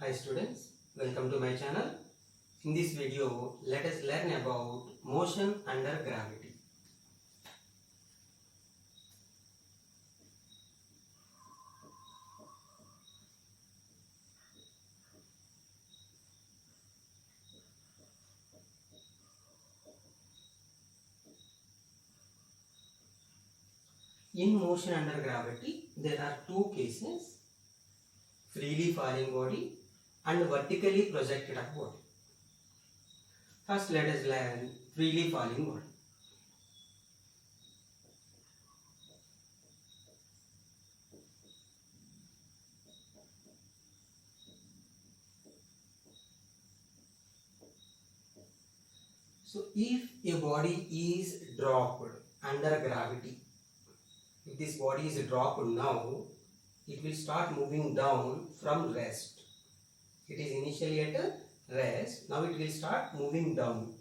Hi students, welcome to my channel. In this video, let us learn about motion under gravity. In motion under gravity, there are two cases, freely falling body and vertically projected body. First, let us learn freely falling body. So, if a body is dropped under gravity, if this body is dropped now, it will start moving down from rest. It is initially at a rest, now it will start moving down.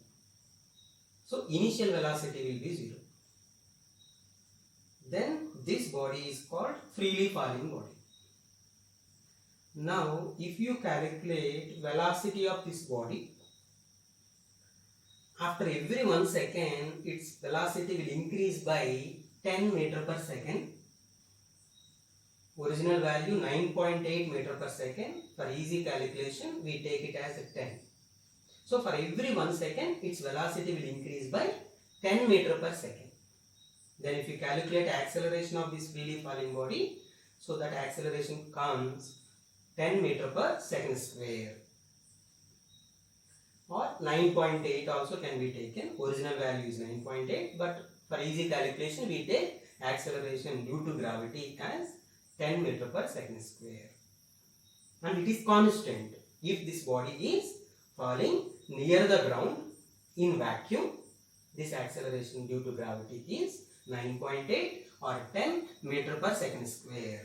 So, initial velocity will be 0. Then this body is called freely falling body. Now, if you calculate velocity of this body, after every 1 second, its velocity will increase by 10 meter per second. Original value 9.8 meter per second. For easy calculation, we take it as 10. So, for every 1 second, its velocity will increase by 10 meter per second. Then if you calculate acceleration of this freely falling body, so that acceleration comes 10 meter per second square. Or 9.8 also can be taken. Original value is 9.8, but for easy calculation, we take acceleration due to gravity as 10 meter per second square. And it is constant. If this body is falling near the ground in vacuum, this acceleration due to gravity is 9.8 or 10 meter per second square.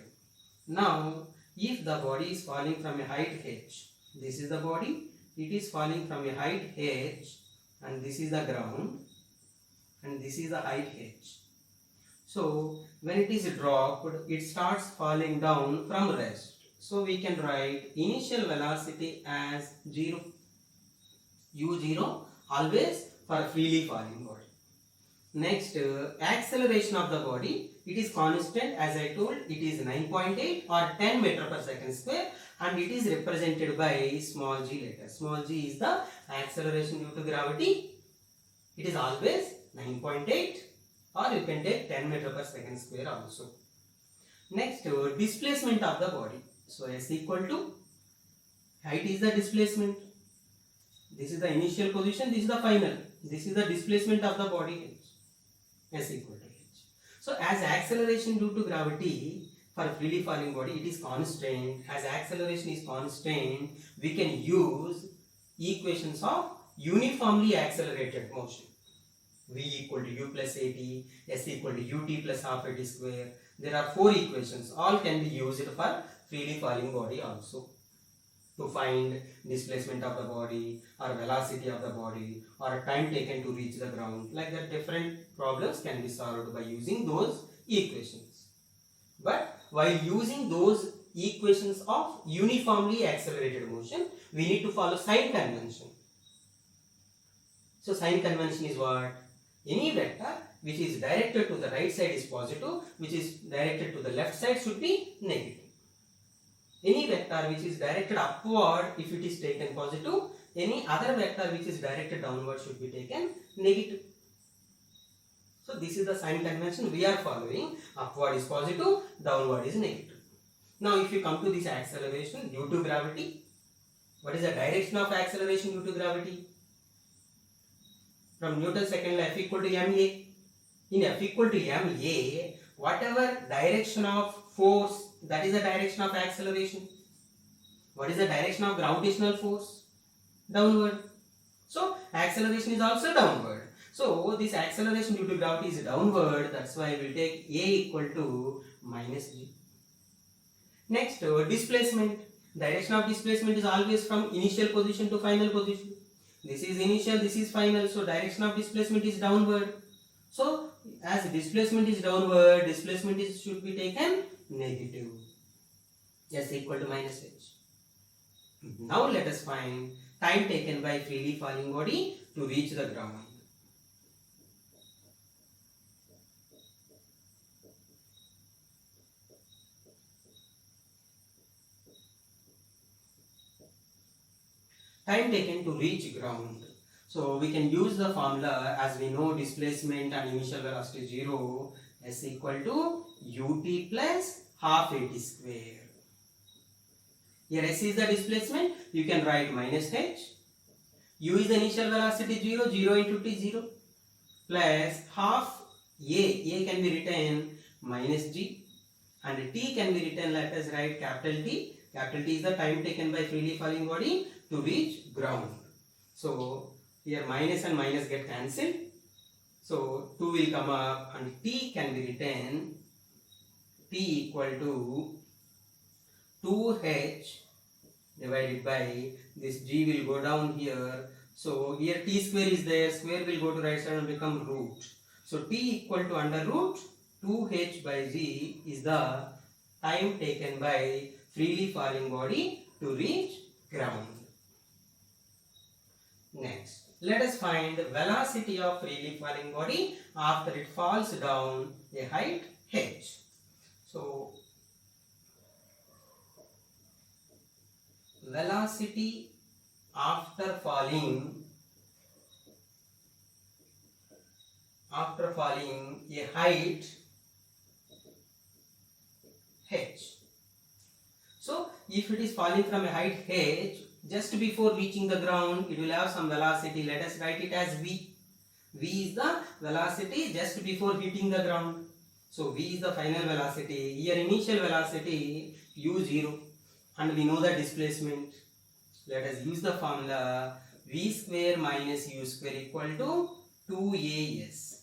Now, if the body is falling from a height h, this is the body, it is falling from a height h, and this is the ground, and this is the height h. So, when it is dropped, it starts falling down from rest. So, we can write initial velocity as 0, u0 always for freely falling body. Next, acceleration of the body, it is constant, as I told, it is 9.8 or 10 meter per second square, and it is represented by small g letter. Small g is the acceleration due to gravity. It is always 9.8, or you can take 10 meter per second square also. Next, displacement of the body. So, S equal to, height is the displacement. This is the initial position, this is the final. This is the displacement of the body, S equal to h. So, as acceleration due to gravity for freely falling body, it is constant. As acceleration is constant, we can use equations of uniformly accelerated motion. V equal to u plus at, S equal to ut plus half at square. There are 4 equations. All can be used for freely falling body also, to find displacement of the body or velocity of the body or time taken to reach the ground. Like that, different problems can be solved by using those equations. But while using those equations of uniformly accelerated motion, we need to follow sign convention. So, sign convention is what? Any vector which is directed to the right side is positive, which is directed to the left side should be negative. Any vector which is directed upward, if it is taken positive, any other vector which is directed downward should be taken negative. So, this is the sign convention we are following. Upward is positive, downward is negative. Now, if you come to this acceleration due to gravity, what is the direction of acceleration due to gravity? From Newton's second law, F equal to ma. In F equal to ma, whatever direction of force, that is the direction of acceleration. What is the direction of gravitational force? Downward. So, acceleration is also downward. So, this acceleration due to gravity is downward. That's why we will take a equal to minus g. Next, displacement. Direction of displacement is always from initial position to final position. This is initial, this is final. So, direction of displacement is downward. So, as displacement is downward, displacement should be taken negative. S equal to minus h. Now let us find time taken by freely falling body to reach the ground. Time taken to reach ground. So we can use the formula as we know displacement and initial velocity 0 is equal to ut plus half at square. Here s is the displacement, you can write minus h. U is the initial velocity 0, 0 into t 0 plus half a can be written minus g and t can be written, let us write capital T. Capital T is the time taken by freely falling body to reach ground. So here minus and minus get cancelled. So 2 will come up and t can be written t equal to 2h divided by this g will go down here. So here t square is there, square will go to right side and become root. So t equal to under root 2h by g is the time taken by freely falling body to reach ground. Next, let us find the velocity of freely falling body after it falls down a height h. So velocity after falling a height h. So if it is falling from a height h, just before reaching the ground it will have some velocity. Let us write it as v. V is the velocity just before hitting the ground. So v is the final velocity. Here initial velocity u0 and we know the displacement. Let us use the formula v square minus u square equal to 2as.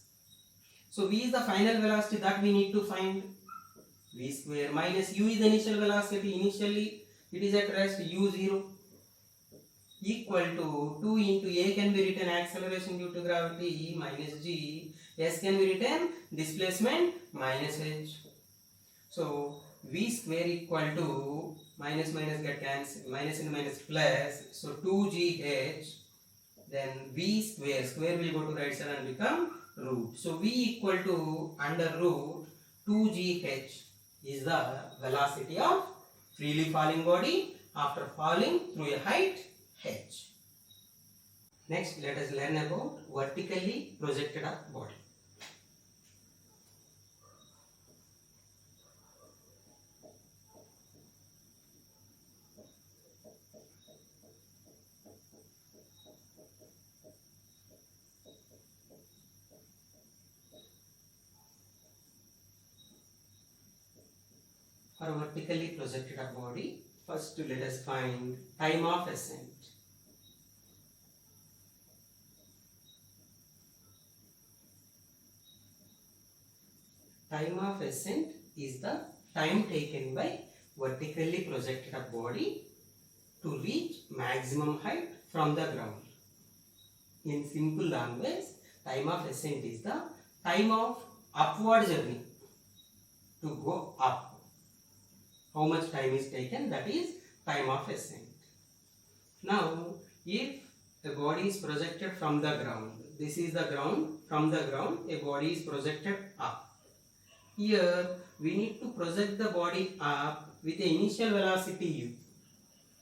So v is the final velocity that we need to find. V square minus u is the initial velocity. Initially it is at rest u0 equal to 2 into a can be written acceleration due to gravity minus g, s can be written displacement minus h. So v square equal to minus minus get cancelled, minus and minus plus, so 2gh, then v square will go to right side and become root. So v equal to under root 2gh is the velocity of freely falling body after falling through a height h. Next, let us learn about vertically projected up body. For vertically projected up body, first let us find time of ascent. Time of ascent is the time taken by vertically projected up body to reach maximum height from the ground. In simple language, time of ascent is the time of upward journey to go up. How much time is taken, that is time of ascent. Now, if a body is projected from the ground, this is the ground, from the ground a body is projected up. Here we need to project the body up with the initial velocity u.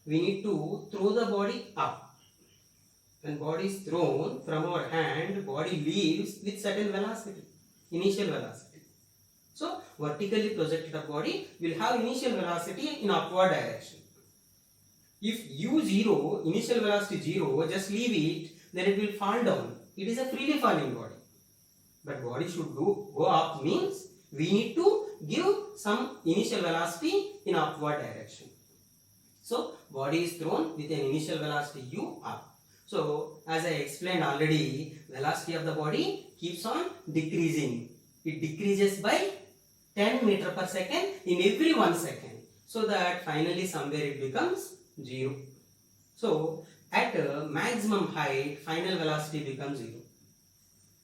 We need to throw the body up. When body is thrown from our hand, body leaves with certain velocity, initial velocity. So vertically projected up body will have initial velocity in upward direction. If u0, initial velocity 0, just leave it, then it will fall down. It is a freely falling body. But body should go up means we need to give some initial velocity in upward direction. So body is thrown with an initial velocity u up. So as I explained already, velocity of the body keeps on decreasing. It decreases by 10 meter per second in every 1 second. So that finally somewhere it becomes 0. So at maximum height, final velocity becomes 0.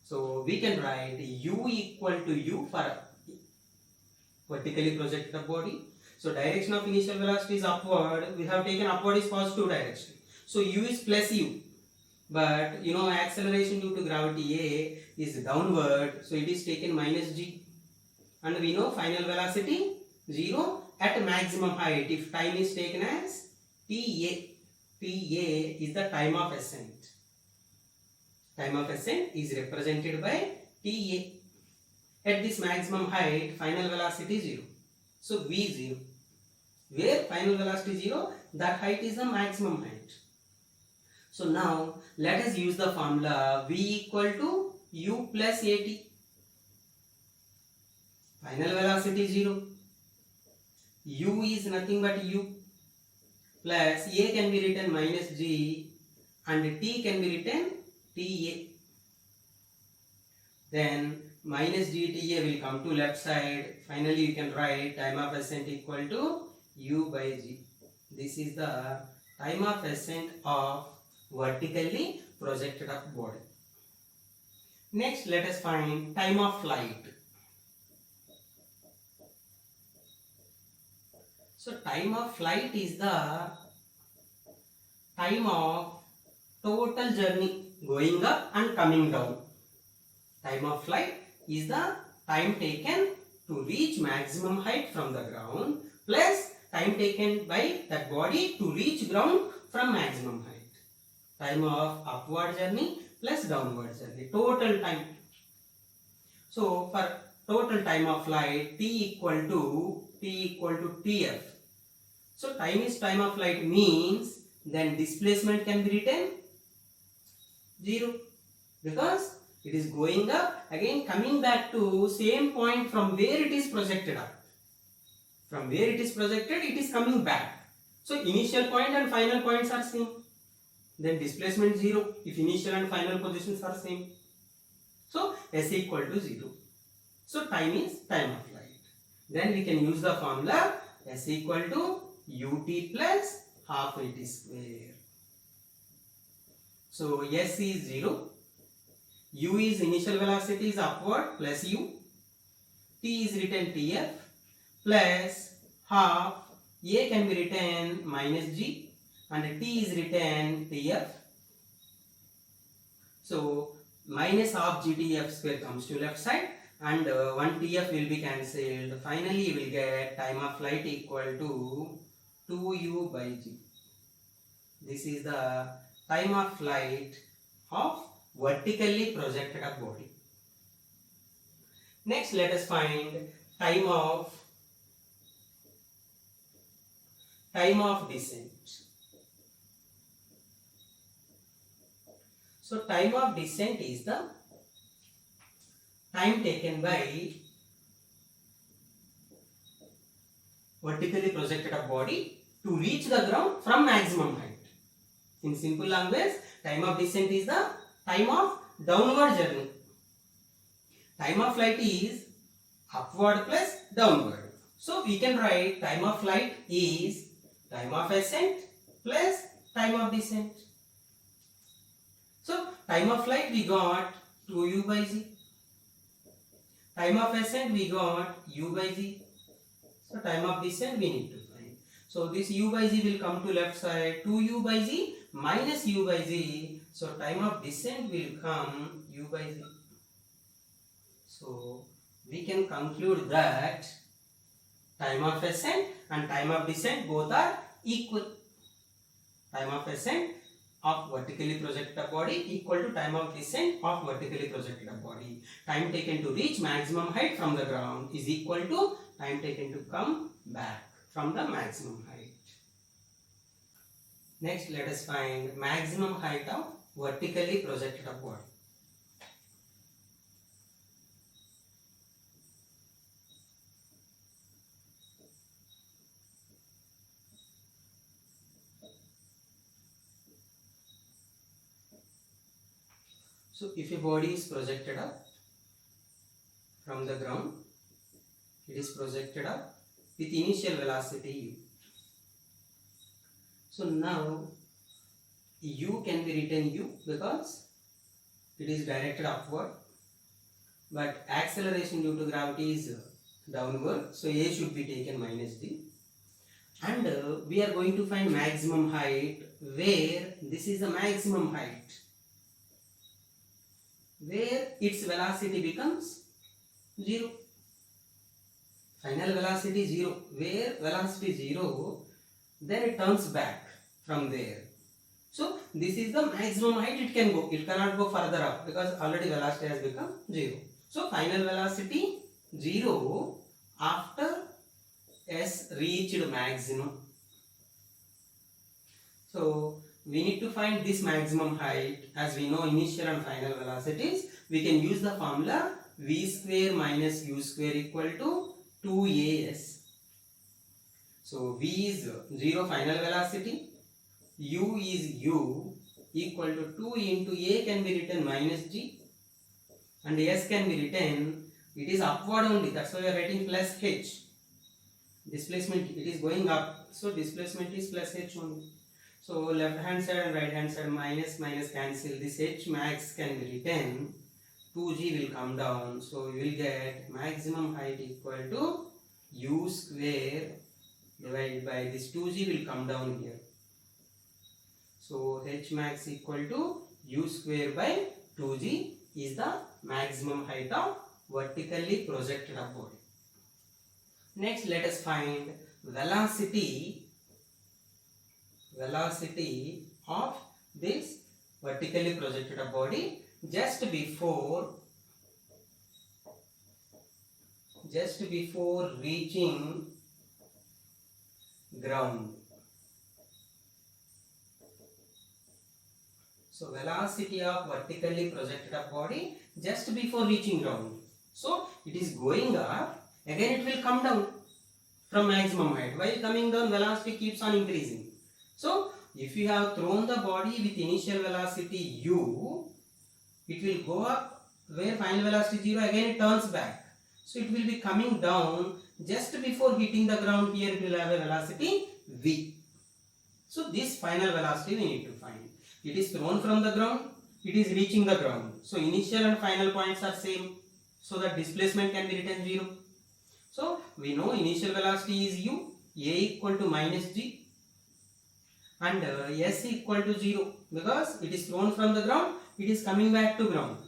So we can write u equal to u for vertically projected body. So direction of initial velocity is upward. We have taken upward is positive direction. So u is plus u. But you know acceleration due to gravity A is downward. So it is taken minus g. And we know final velocity 0 at maximum height if time is taken as ta. Ta is the time of ascent. Time of ascent is represented by ta. At this maximum height, final velocity 0. So v0. Where final velocity 0, that height is the maximum height. So now let us use the formula v equal to u plus at. Final velocity 0. U is nothing but u plus a can be written minus g and t can be written ta. Then minus gta will come to left side. Finally you can write time of ascent equal to u by g. This is the time of ascent of vertically projected up body. Next let us find time of flight. So time of flight is the time of total journey going up and coming down. Time of flight is the time taken to reach maximum height from the ground plus time taken by that body to reach ground from maximum height. Time of upward journey plus downward journey. Total time. So for total time of flight t equal to tf. So time is time of flight means then displacement can be written 0 because it is going up again coming back to same point from where it is projected up. From where it is projected it is coming back. So initial point and final points are same. Then displacement 0 if initial and final positions are same. So s equal to 0. So time is time of flight. Then we can use the formula s equal to ut plus half at square. So s is 0. U is initial velocity is upward plus u. T is written tf plus half. A can be written minus g and t is written tf. So minus half gtf square comes to left side and 1 tf will be cancelled. Finally you will get time of flight equal to 2u by g. This is the time of flight of vertically projected up body. Next let us find time of descent. So time of descent is the time taken by vertically projected up body to reach the ground from maximum height. In simple language, time of descent is the time of downward journey. Time of flight is upward plus downward. So we can write time of flight is time of ascent plus time of descent. So time of flight we got 2u by g. Time of ascent we got u by g. So time of descent we need to find. So this u by g will come to left side. 2u by g minus u by g. So time of descent will come u by g. So we can conclude that time of ascent and time of descent both are equal. Time of ascent of vertically projected body equal to time of descent of vertically projected body. Time taken to reach maximum height from the ground is equal to time taken to come back from the maximum height. Next let us find maximum height of vertically projected body. So if a body is projected up from the ground, it is projected up with initial velocity u. So now u can be written u because it is directed upward, but acceleration due to gravity is downward, so a should be taken minus d. And we are going to find maximum height where this is the maximum height, where its velocity becomes 0. Final velocity 0, where velocity 0, then it turns back from there. So this is the maximum height it can go. It cannot go further up because already velocity has become 0. So final velocity 0 after S reached maximum. So we need to find this maximum height. As we know initial and final velocities, we can use the formula v square minus u square equal to 2as. So v is 0 final velocity, u is u equal to 2 into a can be written minus g, and s can be written, it is upward only, that's why we are writing plus h. Displacement, it is going up, so displacement is plus h only. So left hand side and right hand side minus minus cancel, this h max can be written, 2g will come down, so you will get maximum height equal to u square divided by this 2g will come down here. So h max equal to u square by 2g is the maximum height of vertically projected body. Next let us find velocity of this vertically projected body just before reaching ground. So velocity of vertically projected body just before reaching ground. So it is going up, again it will come down from maximum height. While coming down, velocity keeps on increasing. So if you have thrown the body with initial velocity u, it will go up where final velocity 0, again it turns back. So it will be coming down just before hitting the ground. Here it will have a velocity v. So this final velocity we need to find. It is thrown from the ground, it is reaching the ground. So initial and final points are same. So that displacement can be written 0. So we know initial velocity is u, a equal to minus g, and s equal to 0 because it is thrown from the ground, it is coming back to ground.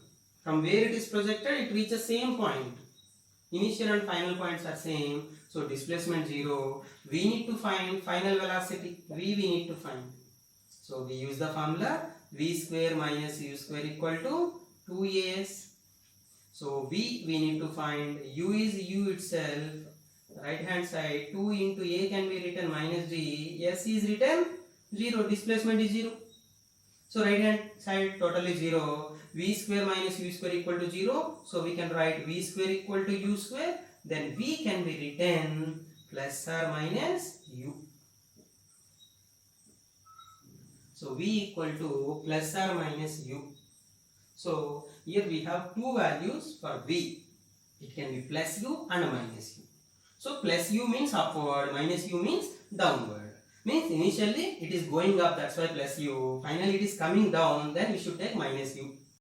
From where it is projected, it reaches same point. Initial and final points are same. So displacement 0. We need to find final velocity. V we need to find. So we use the formula v square minus u square equal to 2as. So v we need to find, u is u itself, right hand side 2 into a can be written minus g, s is written 0, displacement is 0. So right hand side totally 0, v square minus u square equal to 0. So we can write v square equal to u square, then v can be written plus or minus u. So v equal to plus or minus u. So here we have two values for v. It can be plus u and minus u. So plus u means upward, minus u means downward. Means initially it is going up, that's why plus u. Finally it is coming down, then we should take minus u.